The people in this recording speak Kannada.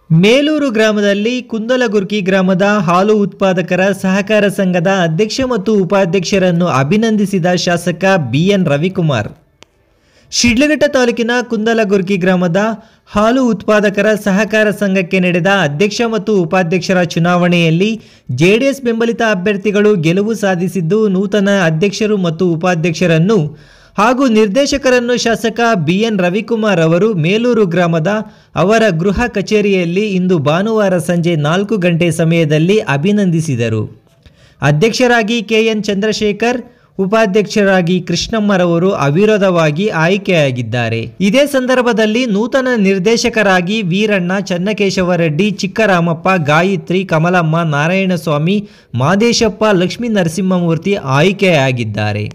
ಮೇಲೂರು ಗ್ರಾಮದಲ್ಲಿ ಕುಂದಲಗುರ್ಕಿ ಗ್ರಾಮದ ಹಾಲು ಉತ್ಪಾದಕರ ಸಹಕಾರ ಸಂಘದ ಅಧ್ಯಕ್ಷ ಮತ್ತು ಉಪಾಧ್ಯಕ್ಷರನ್ನು ಅಭಿನಂದಿಸಿದ ಶಾಸಕ ಬಿಎನ್ ರವಿಕುಮಾರ್. ಶಿಡ್ಲಘಟ್ಟ ತಾಲೂಕಿನ ಕುಂದಲಗುರ್ಕಿ ಗ್ರಾಮದ ಹಾಲು ಉತ್ಪಾದಕರ ಸಹಕಾರ ಸಂಘಕ್ಕೆ ನಡೆದ ಅಧ್ಯಕ್ಷ ಮತ್ತು ಉಪಾಧ್ಯಕ್ಷರ ಚುನಾವಣೆಯಲ್ಲಿ ಜೆಡಿಎಸ್ ಬೆಂಬಲಿತ ಅಭ್ಯರ್ಥಿಗಳು ಗೆಲುವು ಸಾಧಿಸಿದ್ದು, ನೂತನ ಅಧ್ಯಕ್ಷರು ಮತ್ತು ಉಪಾಧ್ಯಕ್ಷರನ್ನು ಹಾಗೂ ನಿರ್ದೇಶಕರನ್ನು ಶಾಸಕ ಬಿಎನ್ ರವಿಕುಮಾರ್ ಅವರು ಮೇಲೂರು ಗ್ರಾಮದ ಅವರ ಗೃಹ ಕಚೇರಿಯಲ್ಲಿ ಇಂದು ಭಾನುವಾರ ಸಂಜೆ 4 ಗಂಟೆ ಸಮಯದಲ್ಲಿ ಅಭಿನಂದಿಸಿದರು. ಅಧ್ಯಕ್ಷರಾಗಿ ಕೆಎನ್ ಚಂದ್ರಶೇಖರ್, ಉಪಾಧ್ಯಕ್ಷರಾಗಿ ಕೃಷ್ಣಮ್ಮರವರು ಅವಿರೋಧವಾಗಿ ಆಯ್ಕೆಯಾಗಿದ್ದಾರೆ. ಇದೇ ಸಂದರ್ಭದಲ್ಲಿ ನೂತನ ನಿರ್ದೇಶಕರಾಗಿ ವೀರಣ್ಣ, ಚನ್ನಕೇಶವ ರೆಡ್ಡಿ, ಚಿಕ್ಕರಾಮಪ್ಪ, ಗಾಯತ್ರಿ, ಕಮಲಮ್ಮ, ನಾರಾಯಣಸ್ವಾಮಿ, ಮಾದೇಶಪ್ಪ, ಲಕ್ಷ್ಮೀ ನರಸಿಂಹಮೂರ್ತಿ ಆಯ್ಕೆಯಾಗಿದ್ದಾರೆ.